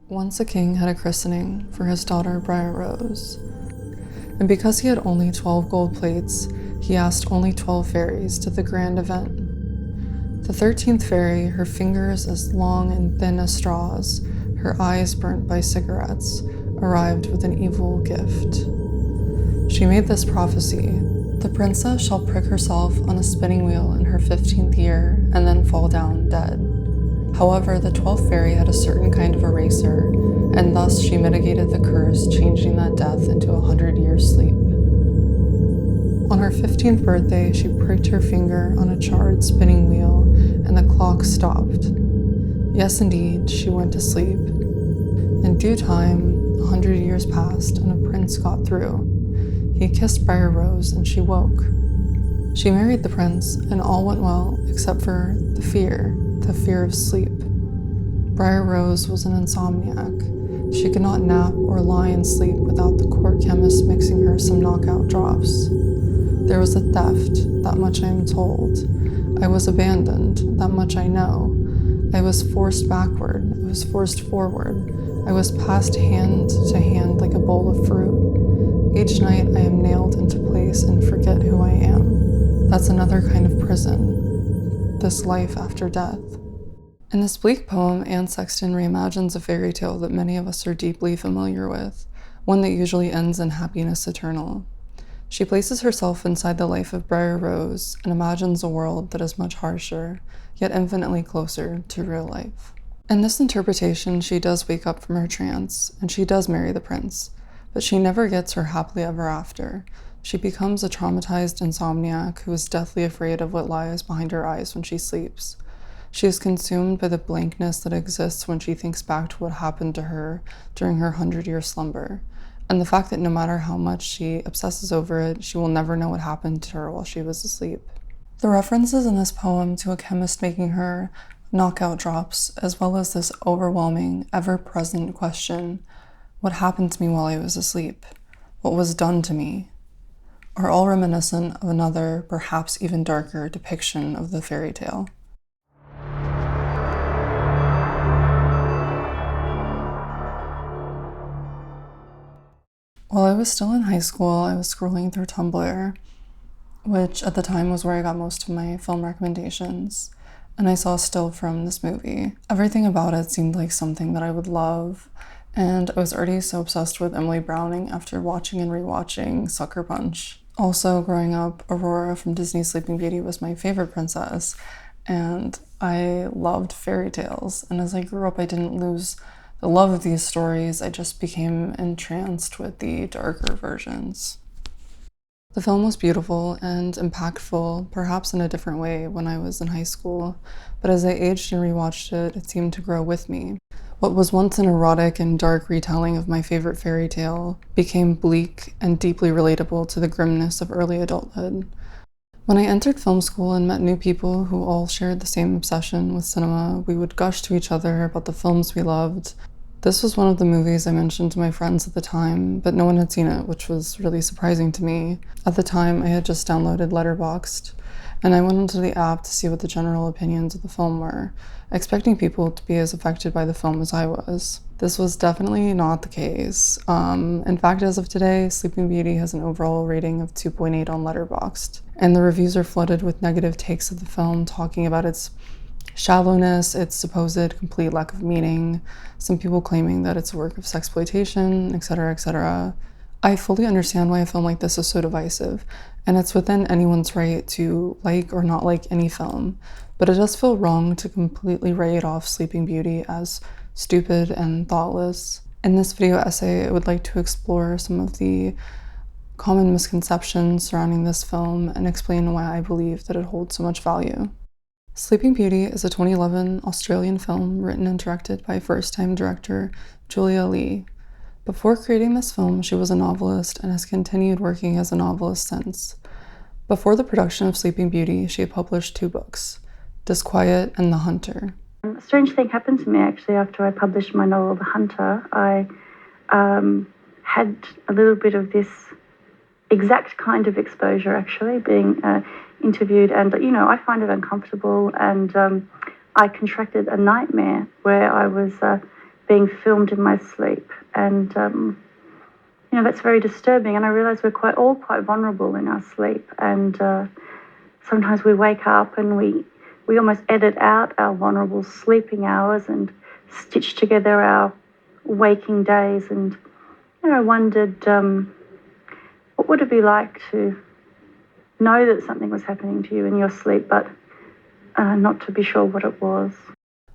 Once a king had a christening for his daughter Briar Rose, and because he had only 12 gold plates, he asked only 12 fairies to the grand event. The 13th fairy, her fingers as long and thin as straws, her eyes burnt by cigarettes, arrived with an evil gift. She made this prophecy: the princess shall prick herself on a spinning wheel in her 15th year and then fall down dead. However, the 12th fairy had a certain kind of eraser, and thus she mitigated the curse, changing that death into a 100-year sleep. On her 15th birthday, she pricked her finger on a charred spinning wheel, and the clock stopped. Yes, indeed, she went to sleep. In due time, 100 years passed, and a prince got through. He kissed Briar Rose, and she woke. She married the prince, and all went well, except for the fear of sleep. Briar Rose was an insomniac. She could not nap or lie in sleep without the court chemist mixing her some knockout drops. There was a theft, that much I am told. I was abandoned, that much I know. I was forced backward, I was forced forward. I was passed hand to hand like a bowl of fruit. Each night I am nailed into place and forget who I am. That's another kind of prison. This life after death. In this bleak poem, Anne Sexton reimagines a fairy tale that many of us are deeply familiar with, one that usually ends in happiness eternal. She places herself inside the life of Briar Rose and imagines a world that is much harsher, yet infinitely closer to real life. In this interpretation, she does wake up from her trance, and she does marry the prince, but she never gets her happily ever after. She becomes a traumatized insomniac who is deathly afraid of what lies behind her eyes when she sleeps. She is consumed by the blankness that exists when she thinks back to what happened to her during her 100-year slumber, and the fact that no matter how much she obsesses over it, she will never know what happened to her while she was asleep. The references in this poem to a chemist making her knockout drops, as well as this overwhelming, ever-present question, what happened to me while I was asleep? What was done to me? Are all reminiscent of another, perhaps even darker, depiction of the fairy tale. While I was still in high school, I was scrolling through Tumblr, which at the time was where I got most of my film recommendations, and I saw a still from this movie. Everything about it seemed like something that I would love, and I was already so obsessed with Emily Browning after watching and rewatching Sucker Punch. Also, growing up, Aurora from Disney's Sleeping Beauty was my favorite princess, and I loved fairy tales, and as I grew up, I didn't lose the love of these stories. I just became entranced with the darker versions. The film was beautiful and impactful, perhaps in a different way when I was in high school, but as I aged and rewatched it, it seemed to grow with me. What was once an erotic and dark retelling of my favorite fairy tale became bleak and deeply relatable to the grimness of early adulthood. When I entered film school and met new people who all shared the same obsession with cinema, we would gush to each other about the films we loved. This was one of the movies I mentioned to my friends at the time, but no one had seen it, which was really surprising to me. At the time, I had just downloaded Letterboxd, and I went into the app to see what the general opinions of the film were, expecting people to be as affected by the film as I was. This was definitely not the case. In fact, as of today, Sleeping Beauty has an overall rating of 2.8 on Letterboxd, and the reviews are flooded with negative takes of the film, talking about its shallowness, its supposed complete lack of meaning, some people claiming that it's a work of sexploitation, etc., etc. I fully understand why a film like this is so divisive, and it's within anyone's right to like or not like any film, but it does feel wrong to completely write off Sleeping Beauty as stupid and thoughtless. In this video essay, I would like to explore some of the common misconceptions surrounding this film and explain why I believe that it holds so much value. Sleeping Beauty is a 2011 Australian film written and directed by first-time director Leigh. Before creating this film, she was a novelist and has continued working as a novelist since. Before the production of Sleeping Beauty, she had published 2 books, Disquiet and The Hunter. A strange thing happened to me actually after I published my novel, The Hunter. I had a little bit of this exact kind of exposure actually, being interviewed, and I find it uncomfortable, and I contracted a nightmare where I was being filmed in my sleep. And, that's very disturbing. And I realise we're all quite vulnerable in our sleep. And sometimes we wake up and we almost edit out our vulnerable sleeping hours and stitch together our waking days. And, I wondered, what would it be like to know that something was happening to you in your sleep, but not to be sure what it was?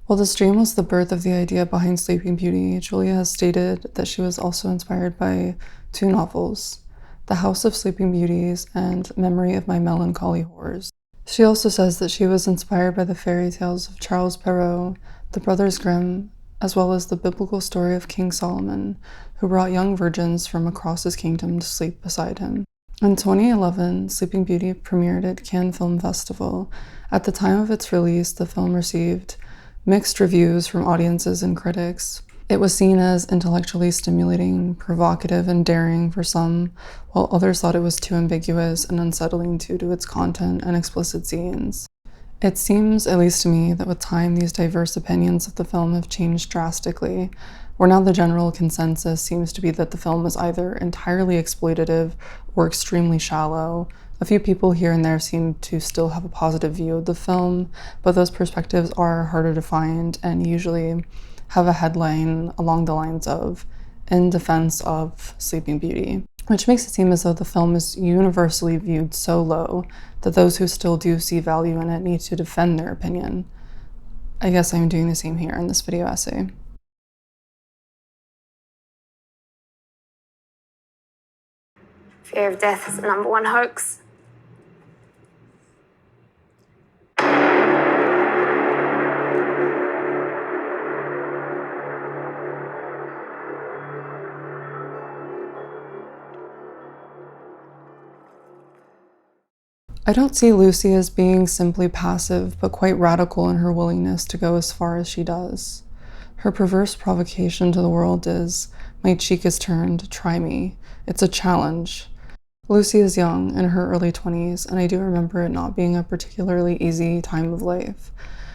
While this dream was the birth of the idea behind Sleeping Beauty, Julia has stated that she was also inspired by 2 novels, The House of Sleeping Beauties and Memory of My Melancholy Horrors. She also says that she was inspired by the fairy tales of Charles Perrault, the Brothers Grimm, as well as the biblical story of King Solomon, who brought young virgins from across his kingdom to sleep beside him. In 2011, Sleeping Beauty premiered at Cannes Film Festival. At the time of its release, the film received mixed reviews from audiences and critics. It was seen as intellectually stimulating, provocative, and daring for some, while others thought it was too ambiguous and unsettling due to its content and explicit scenes. It seems, at least to me, that with time these diverse opinions of the film have changed drastically, where now the general consensus seems to be that the film is either entirely exploitative or extremely shallow. A few people here and there seem to still have a positive view of the film, but those perspectives are harder to find and usually have a headline along the lines of "In defense of Sleeping Beauty," which makes it seem as though the film is universally viewed so low that those who still do see value in it need to defend their opinion. I guess I'm doing the same here in this video essay. Fear of death is the #1 hoax. I don't see Lucy as being simply passive, but quite radical in her willingness to go as far as she does. Her perverse provocation to the world is, "My cheek is turned, try me." It's a challenge. Lucy is young, in her early 20s, and I do remember it not being a particularly easy time of life.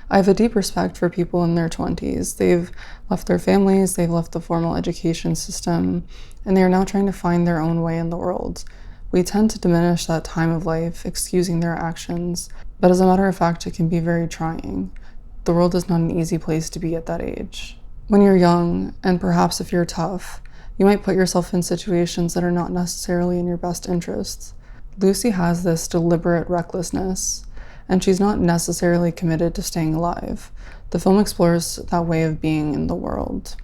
I have a deep respect for people in their 20s. They've left their families, they've left the formal education system, and they are now trying to find their own way in the world. We tend to diminish that time of life, excusing their actions, but as a matter of fact, it can be very trying. The world is not an easy place to be at that age. When you're young, and perhaps if you're tough, you might put yourself in situations that are not necessarily in your best interests. Lucy has this deliberate recklessness, and she's not necessarily committed to staying alive. The film explores that way of being in the world.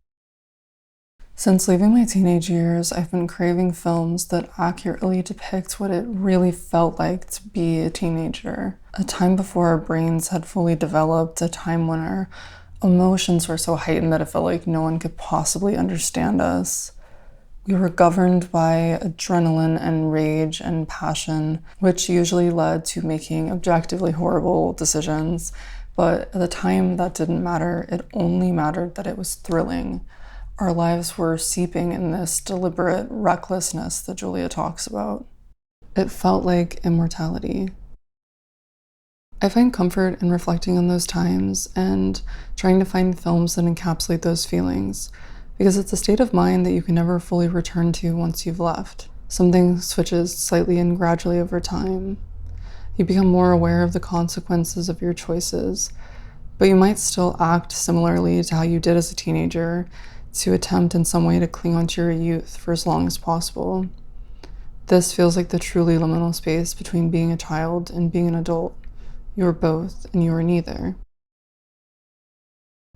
Since leaving my teenage years, I've been craving films that accurately depict what it really felt like to be a teenager. A time before our brains had fully developed, a time when our emotions were so heightened that it felt like no one could possibly understand us. We were governed by adrenaline and rage and passion, which usually led to making objectively horrible decisions. But at the time, that didn't matter. It only mattered that it was thrilling. Our lives were seeping in this deliberate recklessness that Julia talks about. It felt like immortality. I find comfort in reflecting on those times and trying to find films that encapsulate those feelings, because it's a state of mind that you can never fully return to once you've left. Something switches slightly and gradually over time. You become more aware of the consequences of your choices, but you might still act similarly to how you did as a teenager, to attempt in some way to cling onto your youth for as long as possible. This feels like the truly liminal space between being a child and being an adult. You are both, and you are neither.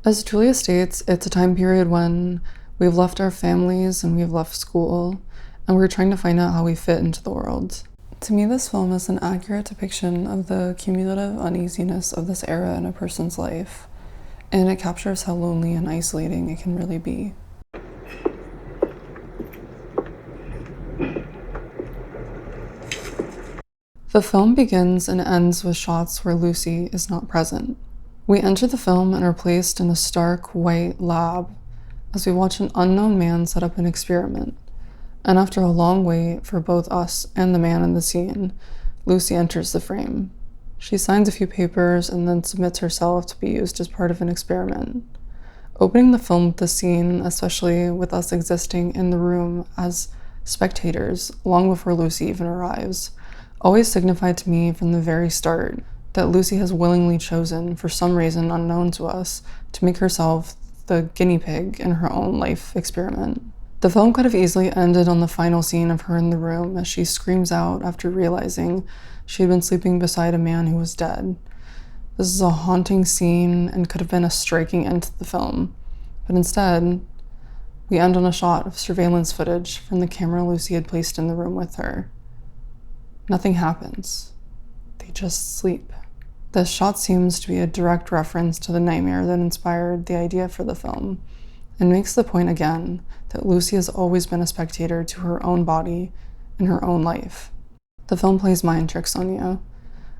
As Julia states, it's a time period when we've left our families and we've left school, and we're trying to find out how we fit into the world. To me, this film is an accurate depiction of the cumulative uneasiness of this era in a person's life, and it captures how lonely and isolating it can really be. The film begins and ends with shots where Lucy is not present. We enter the film and are placed in a stark white lab as we watch an unknown man set up an experiment. And after a long wait for both us and the man in the scene, Lucy enters the frame. She signs a few papers and then submits herself to be used as part of an experiment. Opening the film with the scene, especially with us existing in the room as spectators long before Lucy even arrives, always signified to me from the very start that Lucy has willingly chosen, for some reason unknown to us, to make herself the guinea pig in her own life experiment. The film could have easily ended on the final scene of her in the room as she screams out after realizing she had been sleeping beside a man who was dead. This is a haunting scene and could have been a striking end to the film, but instead, we end on a shot of surveillance footage from the camera Lucy had placed in the room with her. Nothing happens. They just sleep. This shot seems to be a direct reference to the nightmare that inspired the idea for the film, and makes the point again that Lucy has always been a spectator to her own body and her own life. The film plays mind tricks on you.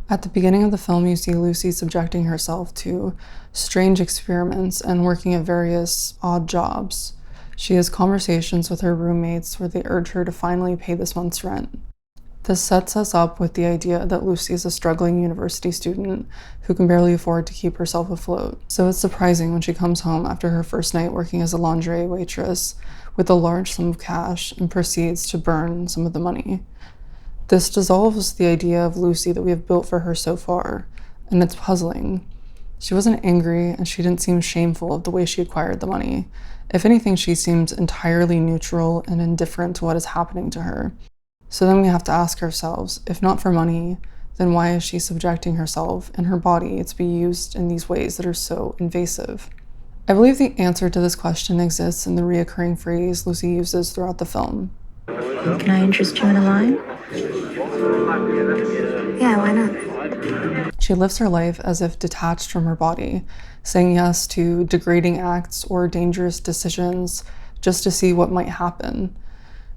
At the beginning of the film, you see Lucy subjecting herself to strange experiments and working at various odd jobs. She has conversations with her roommates where they urge her to finally pay this month's rent. This sets us up with the idea that Lucy is a struggling university student who can barely afford to keep herself afloat. So it's surprising when she comes home after her first night working as a lingerie waitress with a large sum of cash and proceeds to burn some of the money. This dissolves the idea of Lucy that we have built for her so far, and it's puzzling. She wasn't angry, and she didn't seem shameful of the way she acquired the money. If anything, she seemed entirely neutral and indifferent to what is happening to her. So then we have to ask ourselves, if not for money, then why is she subjecting herself and her body to be used in these ways that are so invasive? I believe the answer to this question exists in the reoccurring phrase Lucy uses throughout the film. Can I interest you in a line? Yeah, why not? She lives her life as if detached from her body, saying yes to degrading acts or dangerous decisions just to see what might happen.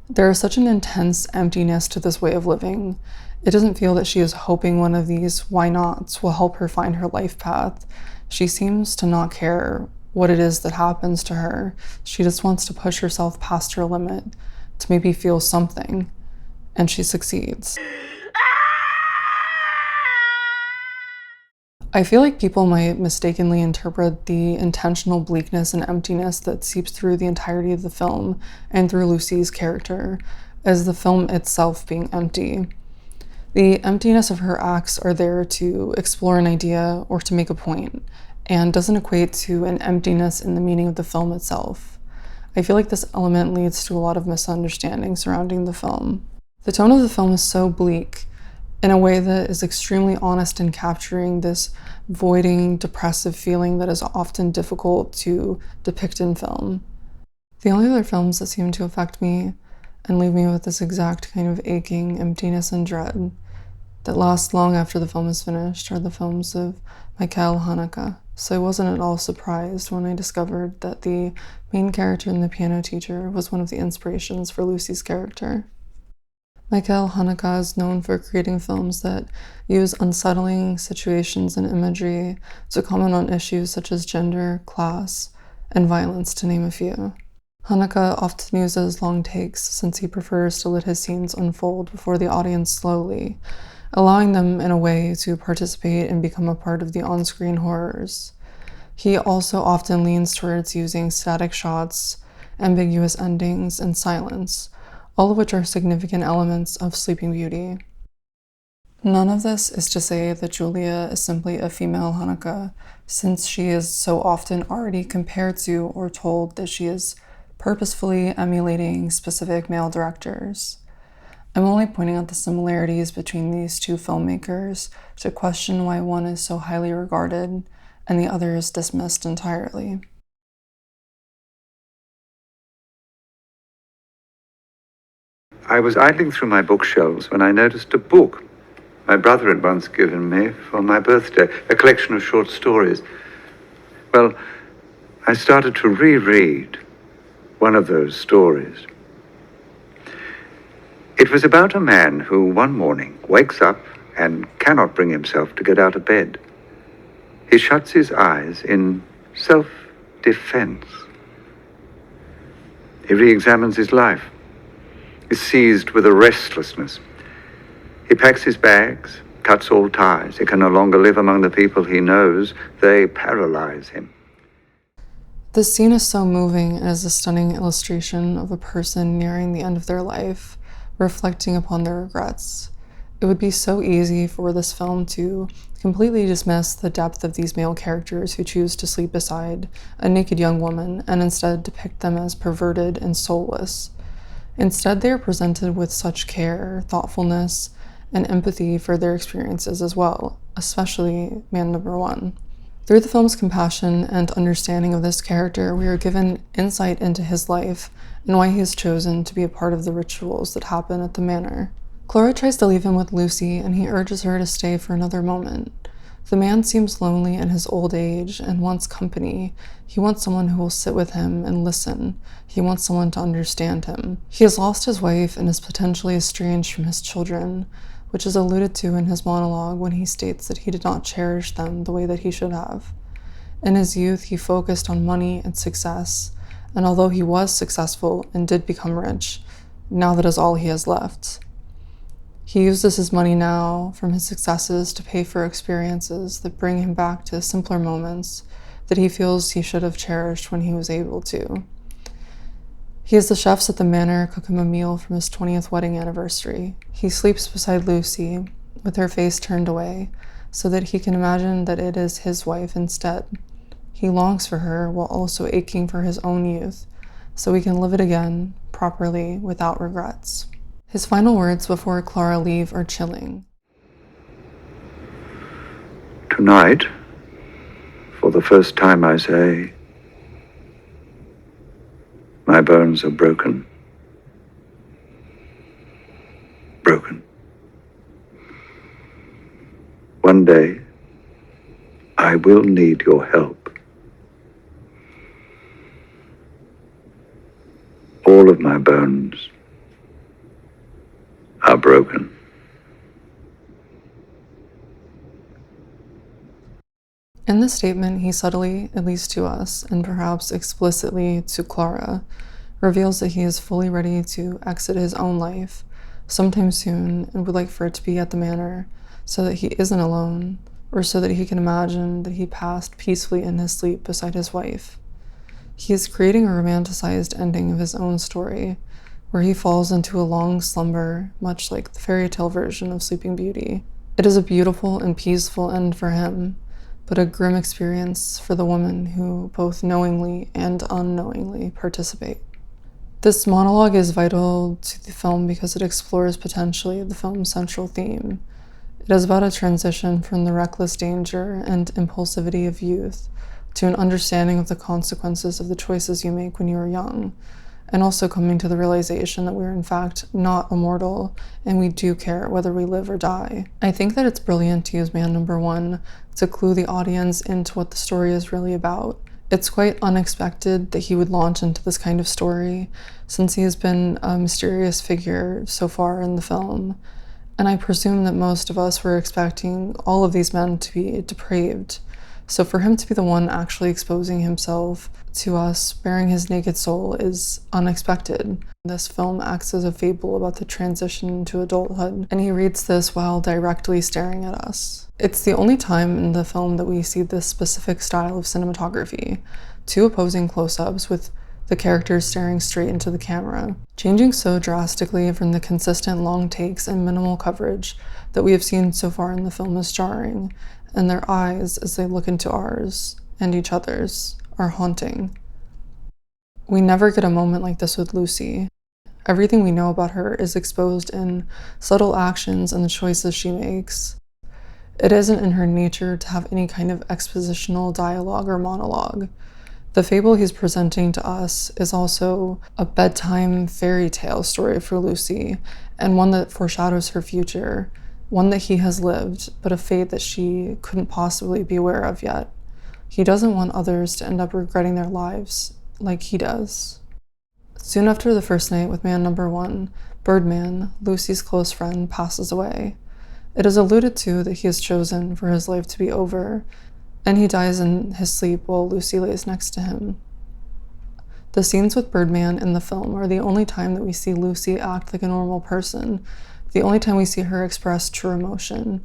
There is such an intense emptiness to this way of living. It doesn't feel that she is hoping one of these why nots will help her find her life path. She seems to not care what it is that happens to her. She just wants to push herself past her limit to maybe feel something, and she succeeds. I feel like people might mistakenly interpret the intentional bleakness and emptiness that seeps through the entirety of the film and through Lucy's character as the film itself being empty. The emptiness of her acts are there to explore an idea or to make a point, and doesn't equate to an emptiness in the meaning of the film itself. I feel like this element leads to a lot of misunderstanding surrounding the film. The tone of the film is so bleak, in a way that is extremely honest in capturing this voiding, depressive feeling that is often difficult to depict in film. The only other films that seem to affect me and leave me with this exact kind of aching emptiness and dread that last long after the film is finished are the films of Michael Haneke. So I wasn't at all surprised when I discovered that the main character in The Piano Teacher was one of the inspirations for Lucy's character. Michael Haneke is known for creating films that use unsettling situations and imagery to comment on issues such as gender, class, and violence, to name a few. Haneke often uses long takes since he prefers to let his scenes unfold before the audience slowly, allowing them in a way to participate and become a part of the on-screen horrors. He also often leans towards using static shots, ambiguous endings, and silence, all of which are significant elements of Sleeping Beauty. None of this is to say that Julia is simply a female Haneke, since she is so often already compared to or told that she is purposefully emulating specific male directors. I'm only pointing out the similarities between these two filmmakers to question why one is so highly regarded and the other is dismissed entirely. I was idling through my bookshelves when I noticed a book my brother had once given me for my birthday, a collection of short stories. Well, I started to reread one of those stories. It was about a man who one morning wakes up and cannot bring himself to get out of bed. He shuts his eyes in self-defense. He re-examines his life, is seized with a restlessness. He packs his bags, cuts all ties. He can no longer live among the people he knows. They paralyze him. This scene is so moving and is a stunning illustration of a person nearing the end of their life, reflecting upon their regrets. It would be so easy for this film to completely dismiss the depth of these male characters who choose to sleep beside a naked young woman and instead depict them as perverted and soulless. Instead, they are presented with such care, thoughtfulness, and empathy for their experiences as well, especially man number one. Through the film's compassion and understanding of this character, we are given insight into his life and why he has chosen to be a part of the rituals that happen at the manor. Clara tries to leave him with Lucy, and he urges her to stay for another moment. The man seems lonely in his old age and wants company. He wants someone who will sit with him and listen. He wants someone to understand him. He has lost his wife and is potentially estranged from his children, which is alluded to in his monologue when he states that he did not cherish them the way that he should have. In his youth, he focused on money and success, and although he was successful and did become rich, now that is all he has left. He uses his money now from his successes to pay for experiences that bring him back to simpler moments that he feels he should have cherished when he was able to. He has the chefs at the manor cook him a meal from his 20th wedding anniversary. He sleeps beside Lucy, with her face turned away, so that he can imagine that it is his wife instead. He longs for her while also aching for his own youth, so he can live it again, properly, without regrets. His final words before Clara leave are chilling. Tonight, for the first time I say, my bones are broken. Broken. One day, I will need your help. All of my bones are broken. In this statement, he subtly, at least to us, and perhaps explicitly to Clara, reveals that he is fully ready to exit his own life sometime soon and would like for it to be at the manor so that he isn't alone, or so that he can imagine that he passed peacefully in his sleep beside his wife. He is creating a romanticized ending of his own story, where he falls into a long slumber, much like the fairy tale version of Sleeping Beauty. It is a beautiful and peaceful end for him, but a grim experience for the woman who both knowingly and unknowingly participate. This monologue is vital to the film because it explores potentially the film's central theme. It is about a transition from the reckless danger and impulsivity of youth to an understanding of the consequences of the choices you make when you are young, and also coming to the realization that we're in fact not immortal and we do care whether we live or die. I think that it's brilliant to use man number one to clue the audience into what the story is really about. It's quite unexpected that he would launch into this kind of story, since he has been a mysterious figure so far in the film, and I presume that most of us were expecting all of these men to be depraved. So for him to be the one actually exposing himself to us, bearing his naked soul, is unexpected. This film acts as a fable about the transition into adulthood, and he reads this while directly staring at us. It's the only time in the film that we see this specific style of cinematography, two opposing close-ups with the characters staring straight into the camera, changing so drastically from the consistent long takes and minimal coverage that we have seen so far in the film is jarring, and their eyes, as they look into ours and each other's, are haunting. We never get a moment like this with Lucy. Everything we know about her is exposed in subtle actions and the choices she makes. It isn't in her nature to have any kind of expositional dialogue or monologue. The fable he's presenting to us is also a bedtime fairy tale story for Lucy, and one that foreshadows her future, one that he has lived, but a fate that she couldn't possibly be aware of yet. He doesn't want others to end up regretting their lives like he does. Soon after the first night with man number one, Birdman, Lucy's close friend, passes away. It is alluded to that he has chosen for his life to be over, and he dies in his sleep while Lucy lays next to him. The scenes with Birdman in the film are the only time that we see Lucy act like a normal person, the only time we see her express true emotion.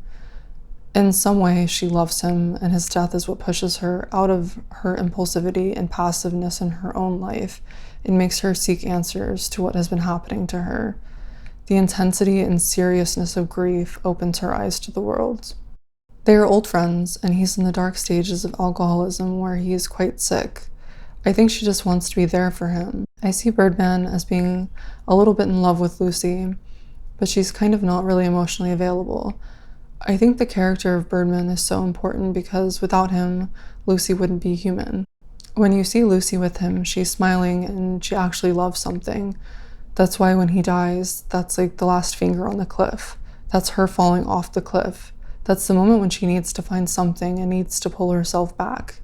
In some way, she loves him, and his death is what pushes her out of her impulsivity and passiveness in her own life. It makes her seek answers to what has been happening to her. The intensity and seriousness of grief opens her eyes to the world. They are old friends, and he's in the dark stages of alcoholism where he is quite sick. I think she just wants to be there for him. I see Birdman as being a little bit in love with Lucy, but she's kind of not really emotionally available. I think the character of Birdman is so important because without him, Lucy wouldn't be human. When you see Lucy with him, she's smiling and she actually loves something. That's why when he dies, that's like the last finger on the cliff. That's her falling off the cliff. That's the moment when she needs to find something and needs to pull herself back.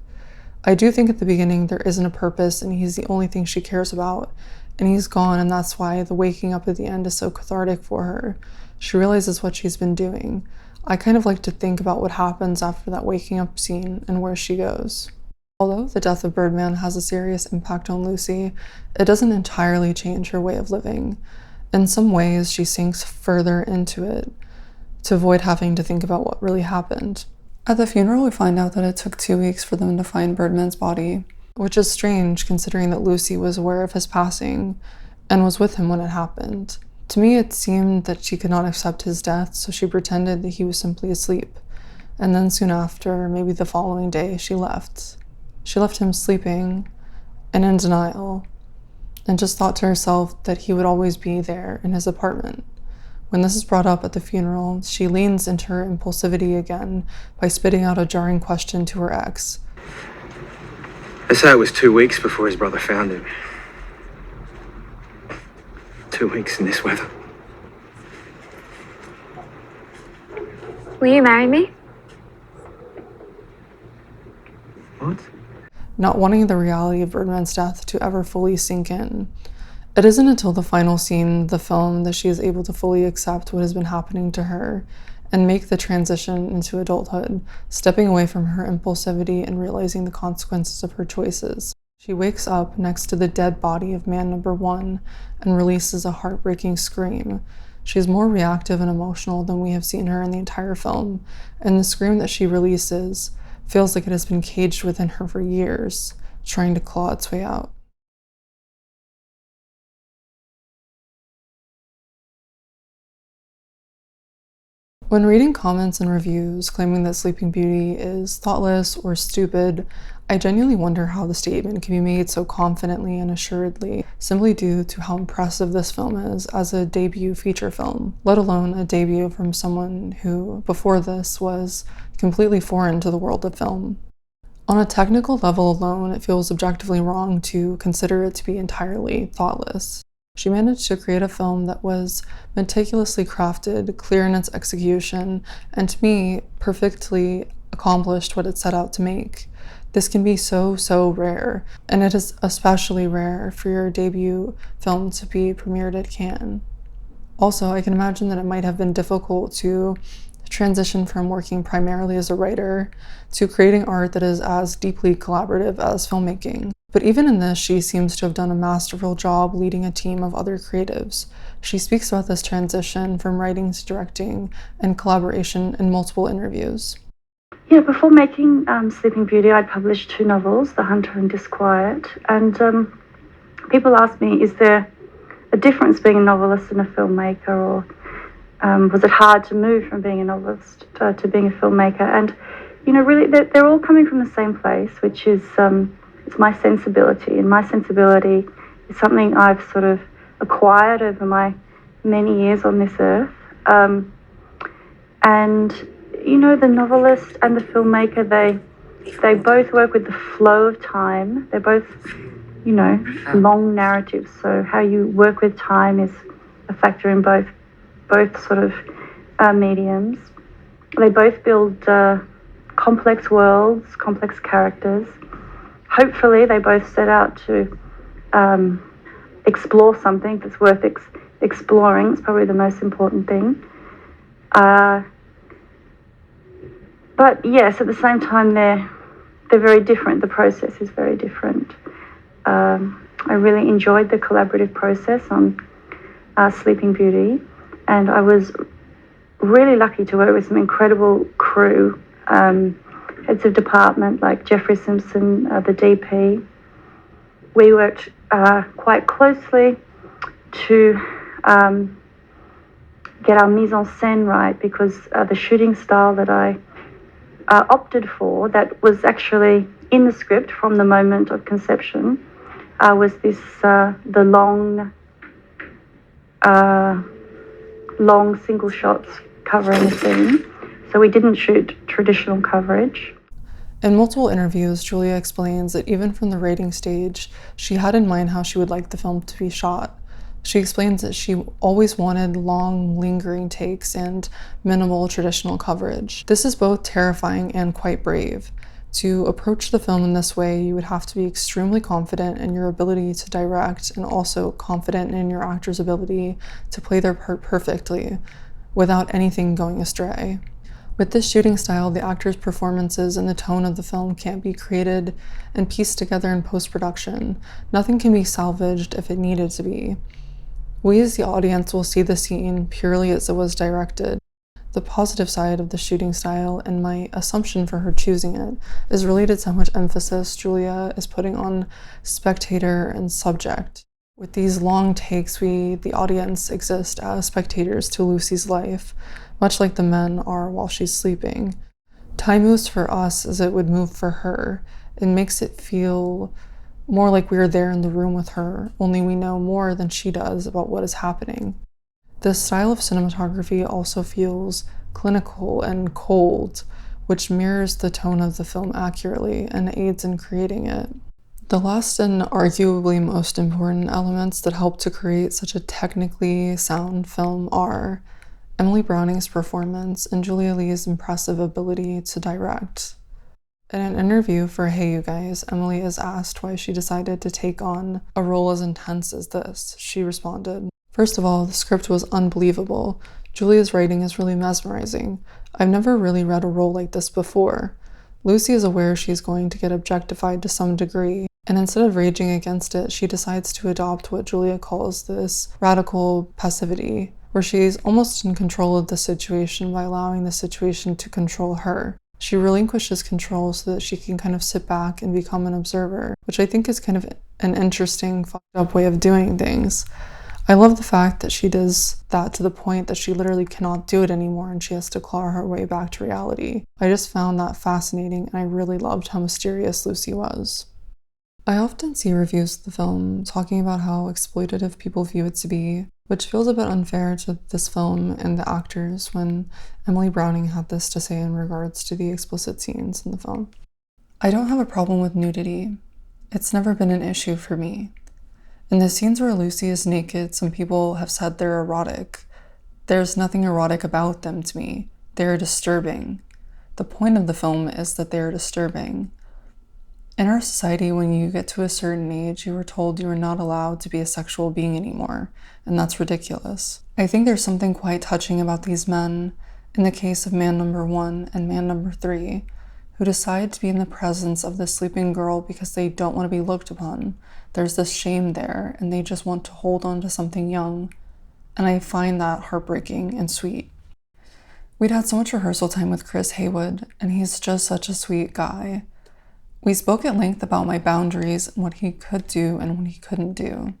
I do think at the beginning there isn't a purpose and he's the only thing she cares about. And he's gone, and that's why the waking up at the end is so cathartic for her. She realizes what she's been doing. I kind of like to think about what happens after that waking up scene and where she goes. Although the death of Birdman has a serious impact on Lucy, it doesn't entirely change her way of living. In some ways, she sinks further into it to avoid having to think about what really happened. At the funeral, we find out that it took 2 weeks for them to find Birdman's body, which is strange considering that Lucy was aware of his passing and was with him when it happened. To me, it seemed that she could not accept his death, so she pretended that he was simply asleep. And then soon after, maybe the following day, she left. She left him sleeping and in denial, and just thought to herself that he would always be there in his apartment. When this is brought up at the funeral, she leans into her impulsivity again by spitting out a jarring question to her ex. They say it was 2 weeks before his brother found him. 2 weeks in this weather. Will you marry me? What? Not wanting the reality of Birdman's death to ever fully sink in. It isn't until the final scene of the film that she is able to fully accept what has been happening to her and make the transition into adulthood, stepping away from her impulsivity and realizing the consequences of her choices. She wakes up next to the dead body of man number 1 and releases a heartbreaking scream. She is more reactive and emotional than we have seen her in the entire film, and the scream that she releases feels like it has been caged within her for years, trying to claw its way out. When reading comments and reviews claiming that Sleeping Beauty is thoughtless or stupid, I genuinely wonder how the statement can be made so confidently and assuredly, simply due to how impressive this film is as a debut feature film, let alone a debut from someone who, before this, was completely foreign to the world of film. On a technical level alone, it feels objectively wrong to consider it to be entirely thoughtless. She managed to create a film that was meticulously crafted, clear in its execution, and to me, perfectly accomplished what it set out to make. This can be so rare, and it is especially rare for your debut film to be premiered at Cannes. Also, I can imagine that it might have been difficult to transition from working primarily as a writer to creating art that is as deeply collaborative as filmmaking. But even in this, she seems to have done a masterful job leading a team of other creatives. She speaks about this transition from writing to directing and collaboration in multiple interviews. Yeah, before making Sleeping Beauty, I'd published 2 novels, The Hunter and Disquiet, and people ask me, is there a difference being a novelist and a filmmaker, or was it hard to move from being a novelist to being a filmmaker? And, you know, really, they're all coming from the same place, which is it's my sensibility. And my sensibility is something I've sort of acquired over my many years on this earth. And, you know, the novelist and the filmmaker, they both work with the flow of time. They're both, you know, long narratives. So how you work with time is a factor in both sort of mediums. They both build complex worlds, complex characters. Hopefully, they both set out to explore something that's worth exploring. It's probably the most important thing. But yes, at the same time, they're very different. The process is very different. I really enjoyed the collaborative process on Sleeping Beauty, and I was really lucky to work with some incredible crew, heads of department like Jeffrey Simpson, the DP. We worked quite closely to get our mise en scène right, because the shooting style that I opted for, that was actually in the script from the moment of conception, was this the long single shots covering the scene. So we didn't shoot traditional coverage. In multiple interviews, Julia explains that even from the writing stage, she had in mind how she would like the film to be shot. She explains that she always wanted long, lingering takes and minimal traditional coverage. This is both terrifying and quite brave. To approach the film in this way, you would have to be extremely confident in your ability to direct and also confident in your actor's ability to play their part perfectly, without anything going astray. With this shooting style, the actors' performances and the tone of the film can't be created and pieced together in post-production. Nothing can be salvaged if it needed to be. We as the audience will see the scene purely as it was directed. The positive side of the shooting style, and my assumption for her choosing it, is related to how much emphasis Julia is putting on spectator and subject. With these long takes, we, the audience, exist as spectators to Lucy's life, much like the men are while she's sleeping. Time moves for us as it would move for her. It makes it feel more like we're there in the room with her, only we know more than she does about what is happening. This style of cinematography also feels clinical and cold, which mirrors the tone of the film accurately and aids in creating it. The last and arguably most important elements that help to create such a technically sound film are Emily Browning's performance and Julia Leigh's impressive ability to direct. In an interview for Hey You Guys, Emily is asked why she decided to take on a role as intense as this. She responded, "First of all, the script was unbelievable. Julia's writing is really mesmerizing. I've never really read a role like this before. Lucy is aware she's going to get objectified to some degree, and instead of raging against it, she decides to adopt what Julia calls this radical passivity, where she's almost in control of the situation by allowing the situation to control her. She relinquishes control so that she can kind of sit back and become an observer, which I think is kind of an interesting, fucked up way of doing things. I love the fact that she does that to the point that she literally cannot do it anymore and she has to claw her way back to reality. I just found that fascinating, and I really loved how mysterious Lucy was." I often see reviews of the film talking about how exploitative people view it to be, which feels a bit unfair to this film and the actors when Emily Browning had this to say in regards to the explicit scenes in the film. "I don't have a problem with nudity. It's never been an issue for me. In the scenes where Lucy is naked, some people have said they're erotic. There's nothing erotic about them to me. They're disturbing. The point of the film is that they're disturbing. In our society, when you get to a certain age, you are told you are not allowed to be a sexual being anymore, and that's ridiculous. I think there's something quite touching about these men, in the case of man number 1 and man number 3, who decide to be in the presence of this sleeping girl because they don't want to be looked upon. There's this shame there, and they just want to hold on to something young, and I find that heartbreaking and sweet. We'd had so much rehearsal time with Chris Haywood, and he's just such a sweet guy. We spoke at length about my boundaries and what he could do and what he couldn't do.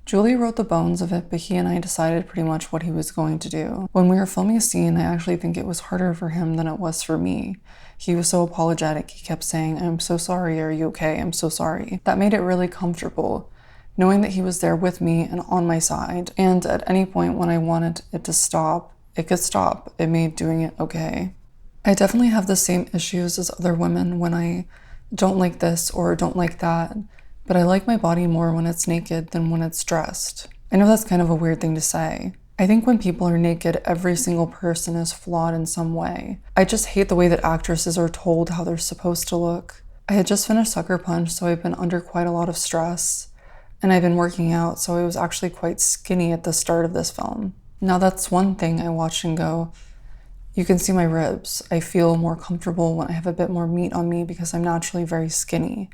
Julie wrote the bones of it, but he and I decided pretty much what he was going to do. When we were filming a scene, I actually think it was harder for him than it was for me. He was so apologetic. He kept saying, "I'm so sorry, are you okay? I'm so sorry." That made it really comfortable, knowing that he was there with me and on my side. And at any point when I wanted it to stop, it could stop. It made doing it okay. I definitely have the same issues as other women when I don't like this or don't like that, but I like my body more when it's naked than when it's dressed. I know that's kind of a weird thing to say. I think when people are naked, every single person is flawed in some way. I just hate the way that actresses are told how they're supposed to look. I had just finished Sucker Punch, so I've been under quite a lot of stress, and I've been working out, so I was actually quite skinny at the start of this film. Now that's one thing I watch and go, you can see my ribs. I feel more comfortable when I have a bit more meat on me because I'm naturally very skinny.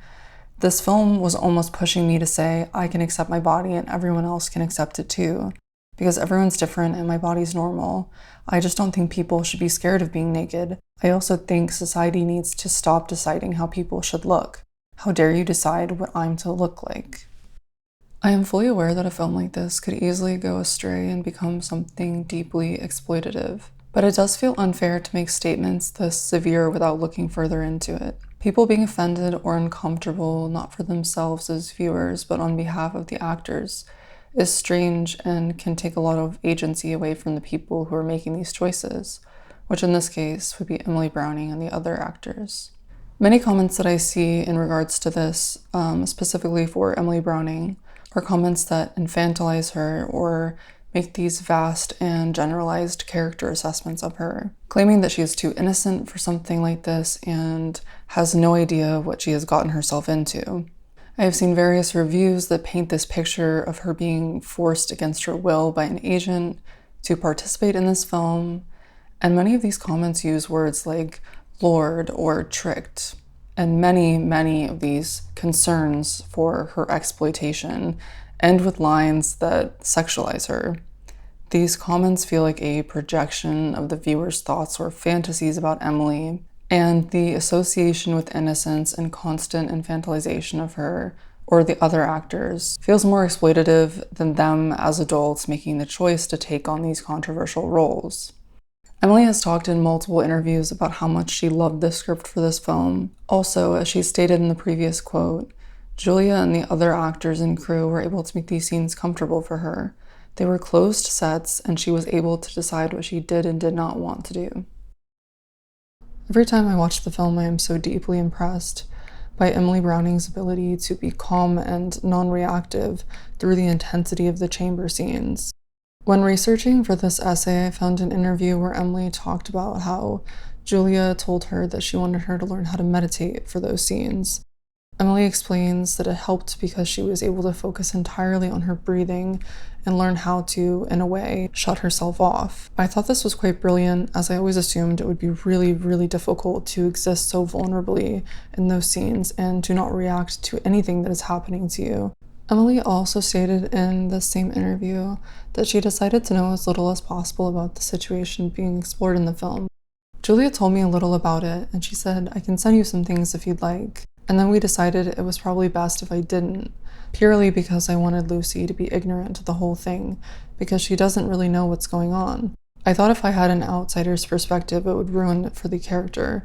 This film was almost pushing me to say I can accept my body and everyone else can accept it too. because everyone's different and my body's normal. I just don't think people should be scared of being naked. I also think society needs to stop deciding how people should look. How dare you decide what I'm to look like? I am fully aware that a film like this could easily go astray and become something deeply exploitative, but it does feel unfair to make statements this severe without looking further into it. People being offended or uncomfortable, not for themselves as viewers, but on behalf of the actors, is strange and can take a lot of agency away from the people who are making these choices, which in this case would be Emily Browning and the other actors. Many comments that I see in regards to this, specifically for Emily Browning, are comments that infantilize her or make these vast and generalized character assessments of her, claiming that she is too innocent for something like this and has no idea what she has gotten herself into. I have seen various reviews that paint this picture of her being forced against her will by an agent to participate in this film, and many of these comments use words like lured or tricked, and many of these concerns for her exploitation end with lines that sexualize her. These comments feel like a projection of the viewer's thoughts or fantasies about Emily, and the association with innocence and constant infantilization of her or the other actors feels more exploitative than them as adults making the choice to take on these controversial roles. Emily has talked in multiple interviews about how much she loved the script for this film. Also, as she stated in the previous quote, Julia and the other actors and crew were able to make these scenes comfortable for her. They were closed sets, and she was able to decide what she did and did not want to do. Every time I watch the film, I am so deeply impressed by Emily Browning's ability to be calm and non-reactive through the intensity of the chamber scenes. When researching for this essay, I found an interview where Emily talked about how Julia told her that she wanted her to learn how to meditate for those scenes. Emily explains that it helped because she was able to focus entirely on her breathing and learn how to, in a way, shut herself off. I thought this was quite brilliant, as I always assumed it would be really difficult to exist so vulnerably in those scenes and to not react to anything that is happening to you. Emily also stated in the same interview that she decided to know as little as possible about the situation being explored in the film. Julia told me a little about it, and she said, "I can send you some things if you'd like." And then we decided it was probably best if I didn't, purely because I wanted Lucy to be ignorant to the whole thing, because she doesn't really know what's going on. I thought if I had an outsider's perspective, it would ruin it for the character.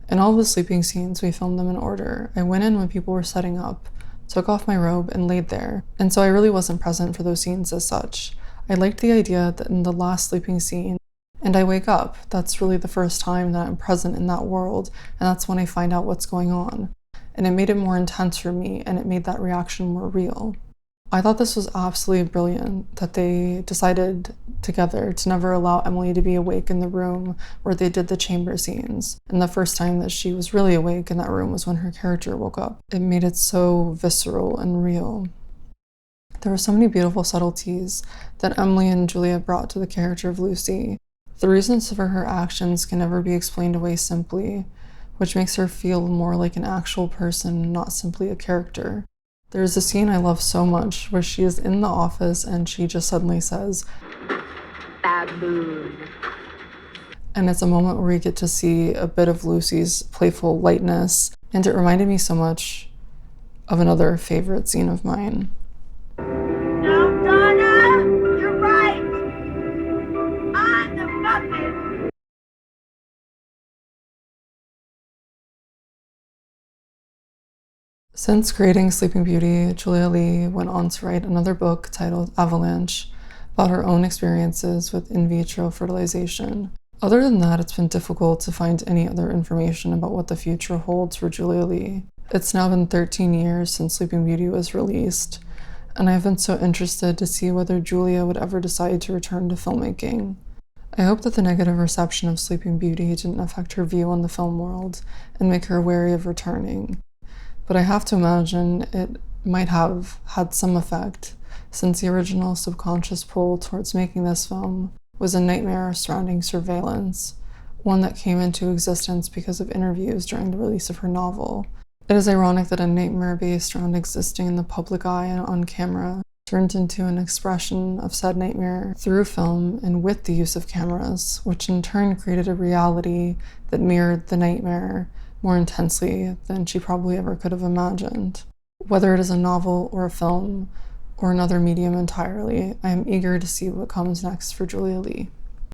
In all the sleeping scenes, we filmed them in order. I went in when people were setting up, took off my robe, and laid there. And so I really wasn't present for those scenes as such. I liked the idea that in the last sleeping scene, and I wake up, that's really the first time that I'm present in that world, and that's when I find out what's going on. And it made it more intense for me, and it made that reaction more real. I thought this was absolutely brilliant that they decided together to never allow Emily to be awake in the room where they did the chamber scenes. And the first time that she was really awake in that room was when her character woke up. It made it so visceral and real. There were so many beautiful subtleties that Emily and Julia brought to the character of Lucy. The reasons for her actions can never be explained away simply, which makes her feel more like an actual person, not simply a character. There's a scene I love so much where she is in the office and she just suddenly says, "Baboon." And it's a moment where we get to see a bit of Lucy's playful lightness, and it reminded me so much of another favorite scene of mine. No, Donna, you're right. I'm the Muppet. Since creating Sleeping Beauty, Julia Leigh went on to write another book titled Avalanche about her own experiences with in vitro fertilization. Other than that, it's been difficult to find any other information about what the future holds for Julia Leigh. It's now been 13 years since Sleeping Beauty was released, and I've been so interested to see whether Julia would ever decide to return to filmmaking. I hope that the negative reception of Sleeping Beauty didn't affect her view on the film world and make her wary of returning. But I have to imagine it might have had some effect, since the original subconscious pull towards making this film was a nightmare surrounding surveillance, one that came into existence because of interviews during the release of her novel. It is ironic that a nightmare based around existing in the public eye and on camera turned into an expression of said nightmare through film and with the use of cameras, which in turn created a reality that mirrored the nightmare more intensely than she probably ever could have imagined. Whether it is a novel or a film or another medium entirely, I am eager to see what comes next for Julia Leigh.